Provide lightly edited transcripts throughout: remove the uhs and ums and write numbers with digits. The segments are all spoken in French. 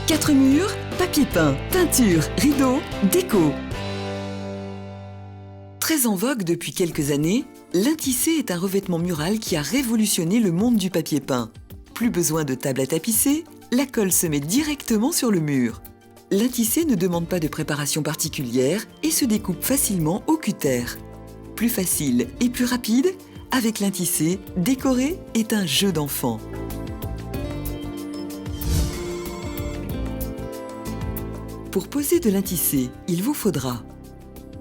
4 murs, papier peint, peinture, rideaux, déco. Très en vogue depuis quelques années, l'intissé est un revêtement mural qui a révolutionné le monde du papier peint. Plus besoin de table à tapisser, la colle se met directement sur le mur. L'intissé ne demande pas de préparation particulière et se découpe facilement au cutter. Plus facile et plus rapide, avec l'intissé, décorer est un jeu d'enfant. Pour poser de l'intissé, il vous faudra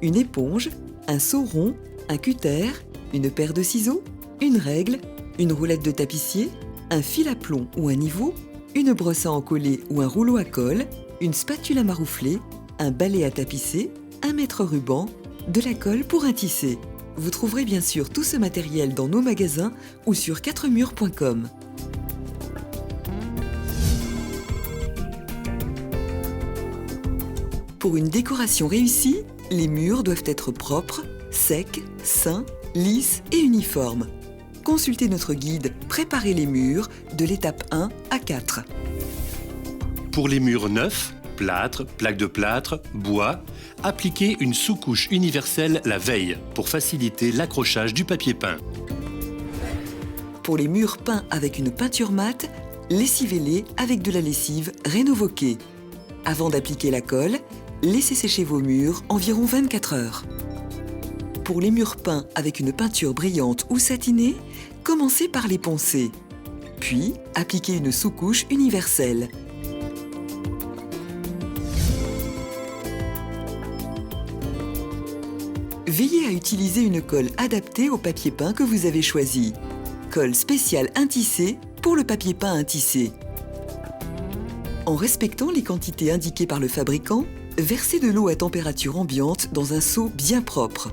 une éponge, un seau rond, un cutter, une paire de ciseaux, une règle, une roulette de tapissier, un fil à plomb ou un niveau, une brosse à encoller ou un rouleau à colle, une spatule à maroufler, un balai à tapisser, un mètre ruban, de la colle pour un tissé. Vous trouverez bien sûr tout ce matériel dans nos magasins ou sur 4murs.com. Pour une décoration réussie, les murs doivent être propres, secs, sains, lisses et uniformes. Consultez notre guide « Préparer les murs » de l'étape 1 à 4. Pour les murs neufs, plâtre, plaque de plâtre, bois, appliquez une sous-couche universelle la veille pour faciliter l'accrochage du papier peint. Pour les murs peints avec une peinture mate, lessivez-les avec de la lessive Rénovoquée. Avant d'appliquer la colle, laissez sécher vos murs environ 24 heures. Pour les murs peints avec une peinture brillante ou satinée, commencez par les poncer. Puis, appliquez une sous-couche universelle. Veillez à utiliser une colle adaptée au papier peint que vous avez choisi. Colle spéciale intissée pour le papier peint intissé. En respectant les quantités indiquées par le fabricant, versez de l'eau à température ambiante dans un seau bien propre.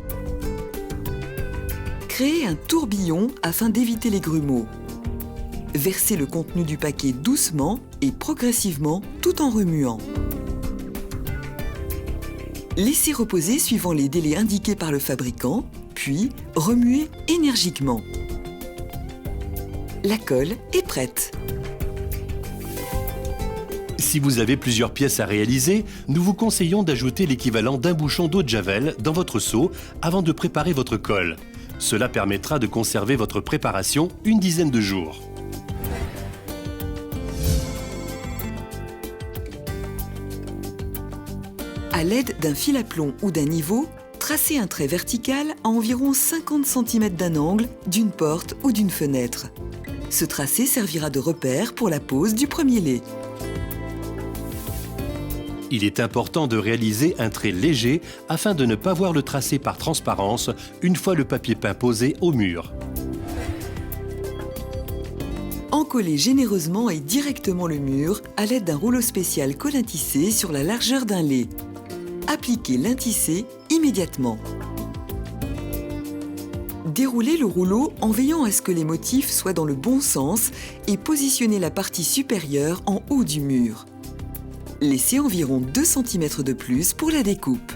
Créez un tourbillon afin d'éviter les grumeaux. Versez le contenu du paquet doucement et progressivement tout en remuant. Laissez reposer suivant les délais indiqués par le fabricant, puis remuez énergiquement. La colle est prête. Si vous avez plusieurs pièces à réaliser, nous vous conseillons d'ajouter l'équivalent d'un bouchon d'eau de javel dans votre seau avant de préparer votre colle. Cela permettra de conserver votre préparation une dizaine de jours. À l'aide d'un fil à plomb ou d'un niveau, tracez un trait vertical à environ 50 cm d'un angle, d'une porte ou d'une fenêtre. Ce tracé servira de repère pour la pose du premier lait. Il est important de réaliser un trait léger afin de ne pas voir le tracé par transparence une fois le papier peint posé au mur. Encollez généreusement et directement le mur à l'aide d'un rouleau spécial colle intissé sur la largeur d'un lait. Appliquez l'intissé immédiatement. Déroulez le rouleau en veillant à ce que les motifs soient dans le bon sens et positionnez la partie supérieure en haut du mur. Laissez environ 2 cm de plus pour la découpe.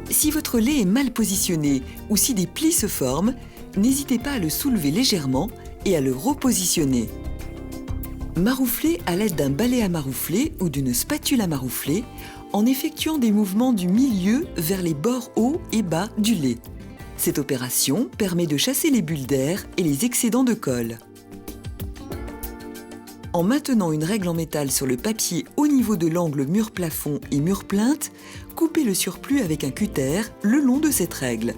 Si votre lait est mal positionné ou si des plis se forment, n'hésitez pas à le soulever légèrement et à le repositionner. Marouflez à l'aide d'un balai à maroufler ou d'une spatule à maroufler en effectuant des mouvements du milieu vers les bords hauts et bas du lait. Cette opération permet de chasser les bulles d'air et les excédents de colle. En maintenant une règle en métal sur le papier au niveau de l'angle mur-plafond et mur-plinthe, coupez le surplus avec un cutter le long de cette règle.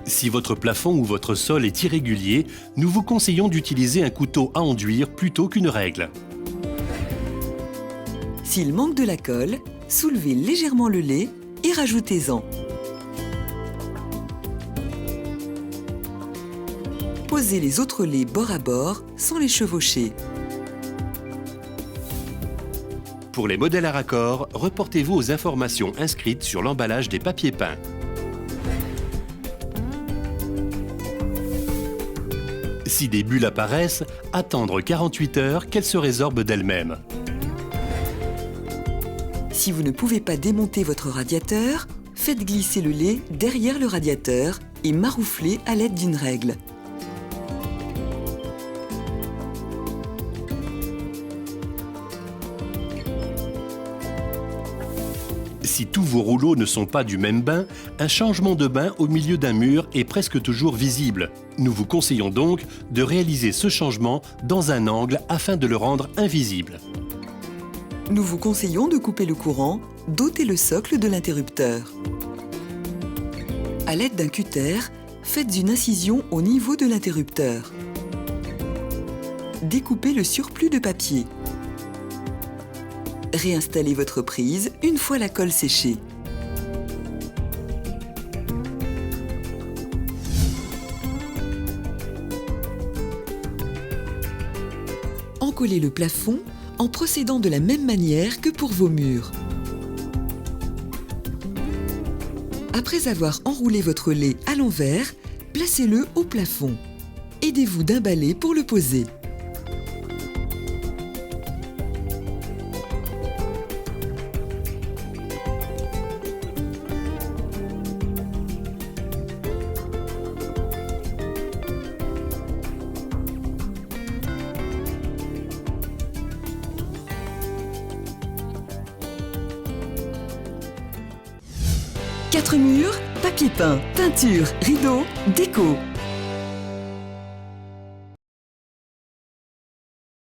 Si votre plafond ou votre sol est irrégulier, nous vous conseillons d'utiliser un couteau à enduire plutôt qu'une règle. S'il manque de la colle, soulevez légèrement le lait et rajoutez-en. Posez les autres laits bord à bord sans les chevaucher. Pour les modèles à raccord, reportez-vous aux informations inscrites sur l'emballage des papiers peints. Si des bulles apparaissent, attendre 48 heures qu'elles se résorbent d'elles-mêmes. Si vous ne pouvez pas démonter votre radiateur, faites glisser le lait derrière le radiateur et marouflez à l'aide d'une règle. Si tous vos rouleaux ne sont pas du même bain, un changement de bain au milieu d'un mur est presque toujours visible. Nous vous conseillons donc de réaliser ce changement dans un angle afin de le rendre invisible. Nous vous conseillons de couper le courant, d'ôter le socle de l'interrupteur. À l'aide d'un cutter, faites une incision au niveau de l'interrupteur. Découpez le surplus de papier. Réinstallez votre prise une fois la colle séchée. Encollez le plafond en procédant de la même manière que pour vos murs. Après avoir enroulé votre lait à l'envers, placez-le au plafond. Aidez-vous d'un balai pour le poser. Quatre murs, papier peint, peinture, rideaux, déco.